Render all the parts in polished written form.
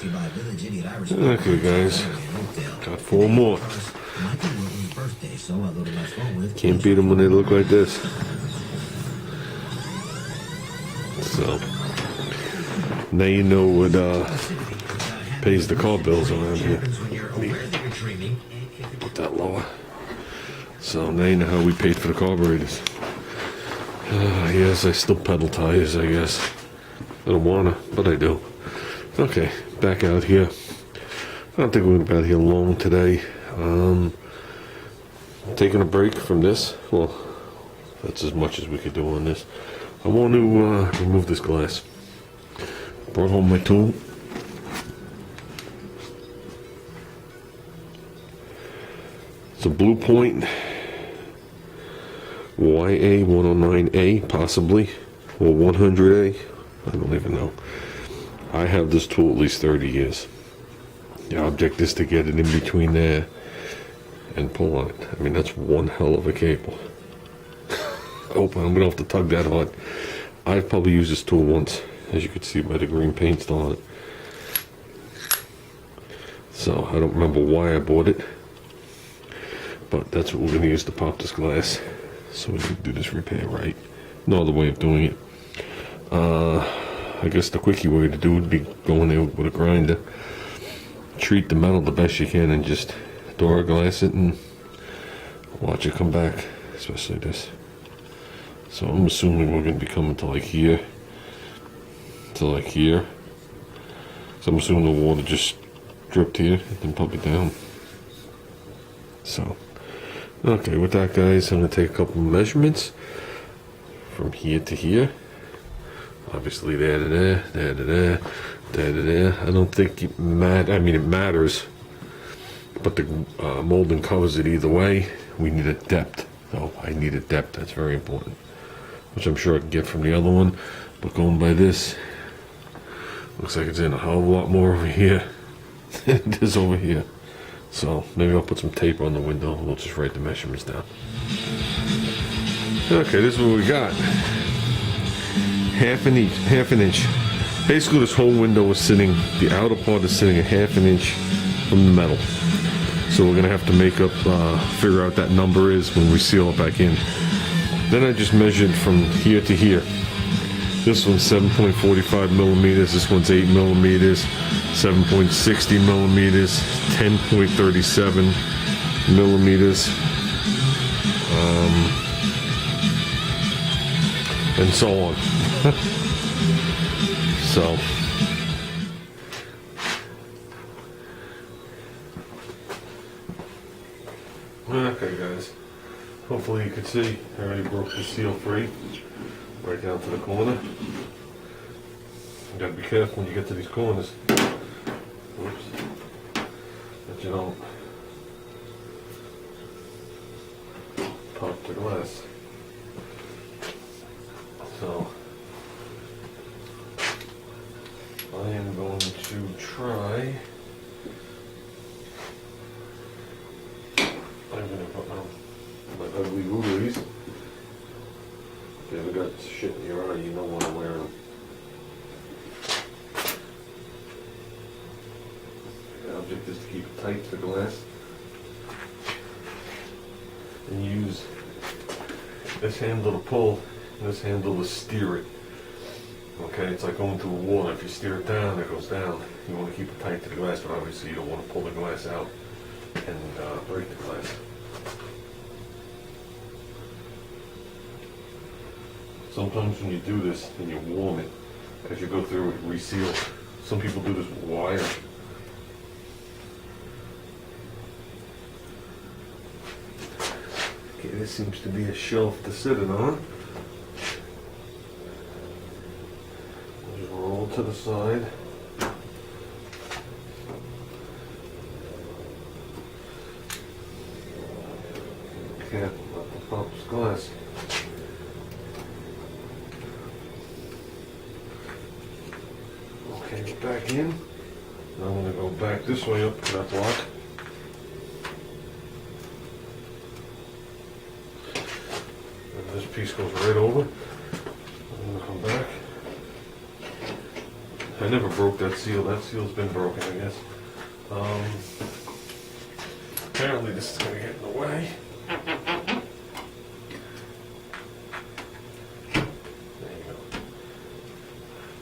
Okay, guys. Got 4 more. Can't beat them when they look like this. So, now you know what pays the car bills around here. Put that lower. So now you know how we paid for the carburetors. Yes, I still pedal tires, I guess. I don't wanna, but I do. Okay, back out here. I don't think we're gonna be out here long today. Taking a break from this. Well, that's as much as we could do on this. I want to remove this glass. Brought home my tool. It's a Blue Point YA109A, possibly, or 100A. I don't even know. I have this tool at least 30 years. The object is to get it in between there and pull on it. I mean, that's one hell of a cable. Oh, I'm gonna have to tug that hard. I've probably used this tool once, as you can see by the green paint still on it. So I don't remember why I bought it, but that's what we're gonna use to pop this glass, so we can do this repair right. No other way of doing it. I guess the quickie way to do it would be going there with a grinder, treat the metal the best you can, and just door glass it and watch it come back, especially this. So I'm assuming we're going to be coming to like here, to like here. So I'm assuming the water just dripped here and then pump it down. So, okay, with that, guys, I'm going to take a couple of measurements from here to here. Obviously there to there, there to there, there to there. I don't think it matters. I mean, it matters, but the molding covers it either way. We need a depth, though. I need a depth. That's very important, which I'm sure I can get from the other one. But going by this, looks like it's in a hell of a lot more over here than it is over here. So maybe I'll put some tape on the window and we'll just write the measurements down. Okay, this is what we got. Half an inch. Basically, this whole window is sitting, the outer part is sitting a half an inch from the metal. So we're gonna have to make up, figure out that number is when we seal it back in. Then I just measured from here to here. This one's 7.45 millimeters, this one's 8 millimeters, 7.60 millimeters, 10.37 millimeters, and so on. So, okay, guys, hopefully you can see I already broke the seal free right down to the corner. You gotta be careful when you get to these corners. Oops. That you don't pop the glass. So I am going to try. I'm going to put on my ugly googlies. If you ever got shit in your eye, you don't want to wear them. The object is to keep it tight to the glass. And use this handle to pull, and this handle to steer it. Okay, it's like going through water. If you steer it down, it goes down. You want to keep it tight to the glass, but obviously you don't want to pull the glass out and break the glass. Sometimes when you do this and you warm it, as you go through it, reseal. Some people do this with wire. Okay, this seems to be a shelf to sit it on. Just roll to the side. Careful not to pop this glass. Okay, get back in. Now I'm going to go back this way up to that block. And this piece goes right over. I'm going to come back. I never broke that seal. That seal's been broken, I guess. Apparently this is going to get in the way. There you go.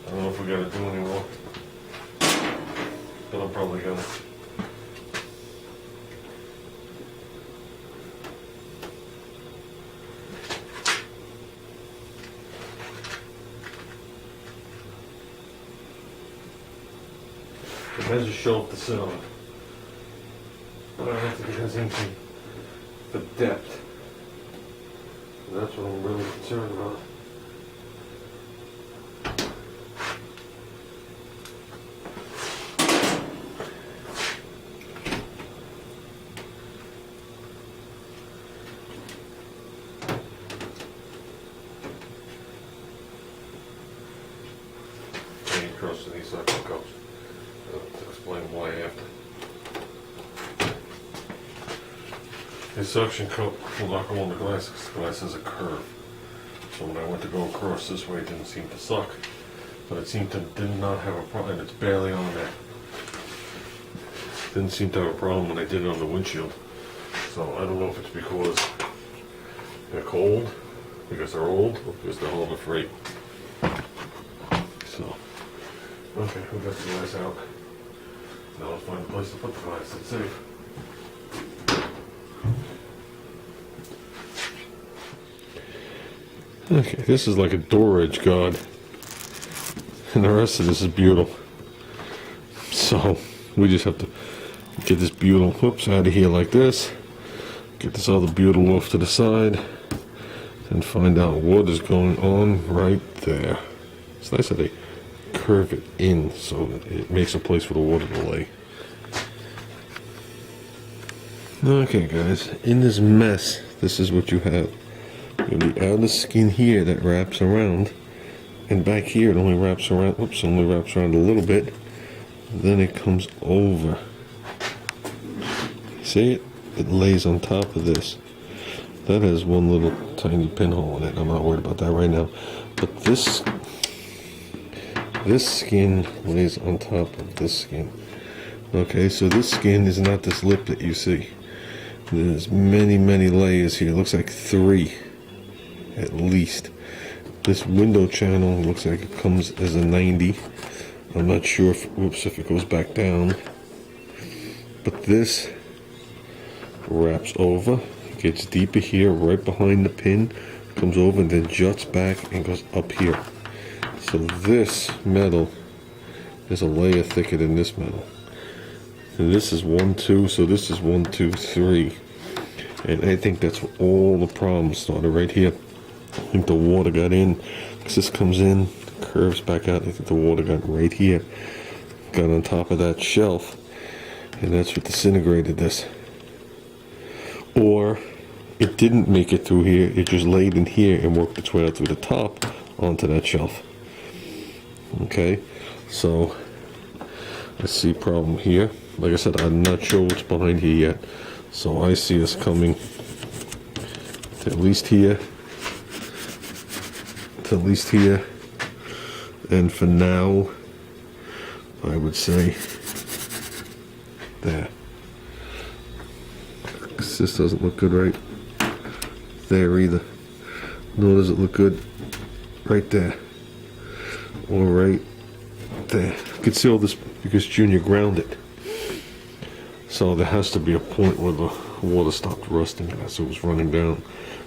I don't know if we got to do anymore, but I'm probably going to. It has a shelf to sit on, but I don't think it has anything for depth. That's what I'm really concerned about. I ain't trusting these suction cups. To explain why after. The suction cup will not go on the glass because the glass has a curve. So when I went to go across this way, it didn't seem to suck. But it seemed to did not have a problem. It's barely on there. Didn't seem to have a problem when I did it on the windshield. So I don't know if it's because they're cold, because they're old, or because they're Harbor Freight. So, okay, we got the glass out. Now let's find a place to put the glass that's safe. Okay, this is like a door edge guard. And the rest of this is butyl. So, we just have to get this butyl, whoops, out of here like this. Get this other butyl off to the side. And find out what is going on right there. It's nice that they curve it in so that it makes a place for the water to lay. Okay guys, in this mess, this is what you have. You have the outer skin here that wraps around, and back here it only wraps around, only wraps around a little bit, then it comes over. See it? It lays on top of this. That has one little tiny pinhole in it. I'm not worried about that right now. But this skin lays on top of this skin. Okay, so this skin is not this lip that you see. There's many, many layers here. It looks like 3 at least. This window channel looks like it comes as a 90. I'm not sure if it goes back down. But this wraps over, gets deeper here, right behind the pin, comes over and then juts back and goes up here. So this metal is a layer thicker than this metal. And this is 1, 2, so this is 1, 2, 3. And I think that's where all the problems started, right here. I think the water got in, because this comes in, curves back out. I think the water got right here, got on top of that shelf, and that's what disintegrated this. Or it didn't make it through here, it just laid in here and worked its way out through the top onto that shelf. Okay, so I see a problem here. Like I said, I'm not sure what's behind here yet. So I see us coming to at least here, and for now, I would say there. 'Cause this doesn't look good right there either. Nor does it look good right there. Or right there. You can see all this because Junior ground it. So there has to be a point where the water stopped rusting as it was running down.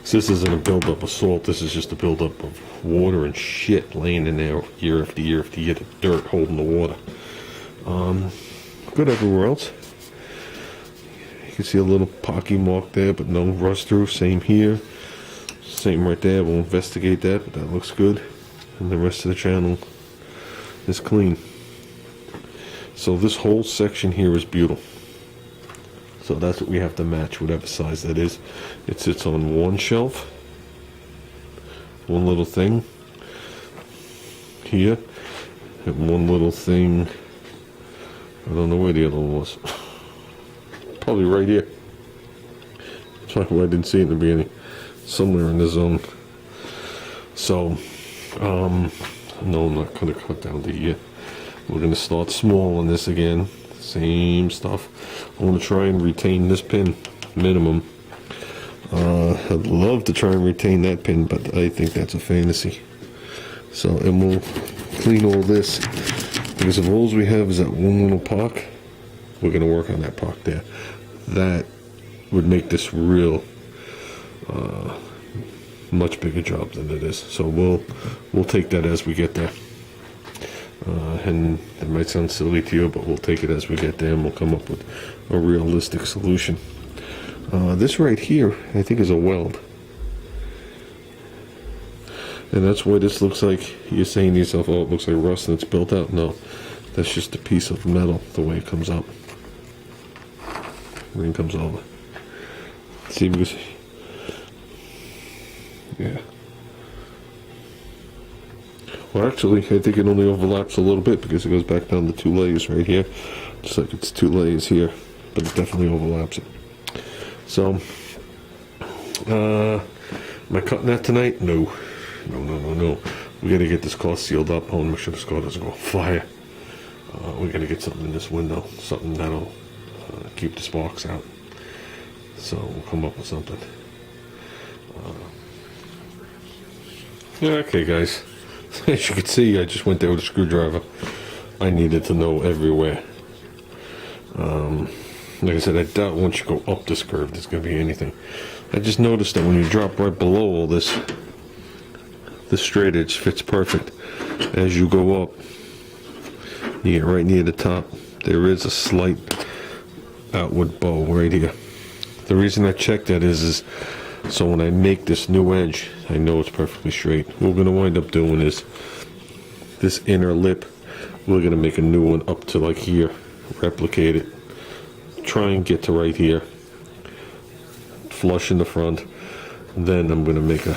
So this isn't a buildup of salt, this is just a buildup of water and shit laying in there year after year after year, the dirt holding the water. Good everywhere else. You can see a little pocky mark there, but no rust through. Same here. Same right there. We'll investigate that, but that looks good. And the rest of the channel is clean. So this whole section here is butyl. So that's what we have to match, whatever size that is. It sits on one shelf, one little thing here, and one little thing, I don't know where the other one was. Probably right here. Sorry, I didn't see it in the beginning. Somewhere in the zone. So, no, I'm not going to cut down We're gonna start small on this again. Same stuff. I want to try and retain this pin minimum. I'd love to try and retain that pin, but I think that's a fantasy. So, and we'll clean all this, because if all we have is that one little pock, we're gonna work on that pock there. That would make this real much bigger job than it is. So we'll take that as we get there. And it might sound silly to you, but we'll take it as we get there, and we'll come up with a realistic solution. This right here, I think, is a weld. And that's why this looks like, you're saying to yourself, oh, it looks like rust and it's built out. No, that's just a piece of metal, the way it comes out. When it comes over. See, because, yeah. Well, actually, I think it only overlaps a little bit because it goes back down to 2 layers right here. Just like it's 2 layers here, but it definitely overlaps it. So, am I cutting that tonight? No. No. We gotta get this car sealed up. I wanna make sure this car doesn't go on fire. We gotta get something in this window, something that'll keep the sparks out. So we'll come up with something. Yeah, okay, guys. As you can see, I just went there with a screwdriver. I needed to know everywhere. Like I said, I doubt once you go up this curve there's going to be anything. I just noticed that when you drop right below all this, the straight edge fits perfect. As you go up, you get right near the top, there is a slight outward bow right here. The reason I check that is so when I make this new edge, I know it's perfectly straight. What we're going to wind up doing is this inner lip, we're going to make a new one up to like here, replicate it, try and get to right here, flush in the front, then I'm going to make a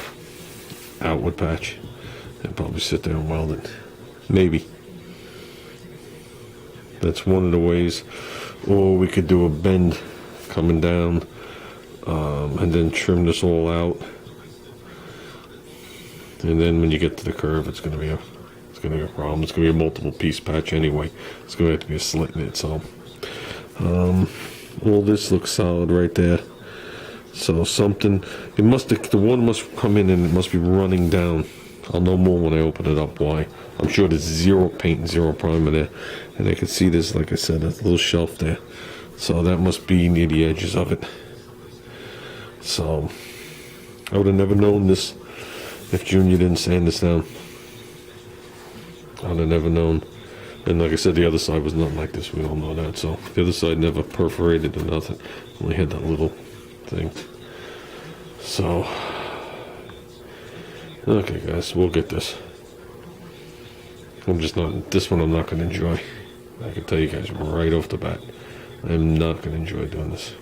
outward patch and probably sit there and weld it. Maybe. That's one of the ways. Or we could do a bend coming down, and then trim this all out, and then when you get to the curve, it's going to be a problem. It's going to be a multiple piece patch anyway. It's going to have to be a slit in it. So all this looks solid right there. So something, it must, the one must come in and it must be running down. I'll know more when I open it up why. I'm sure there's 0 paint and 0 primer there, and I can see this, like I said, a little shelf there. So that must be near the edges of it. So I would have never known this if Junior didn't sand this down. I would have never known. And like I said, the other side was nothing like this. We all know that. So the other side never perforated or nothing. Only had that little thing. So, okay, guys, we'll get this. This one I'm not going to enjoy. I can tell you guys right off the bat. I'm not going to enjoy doing this.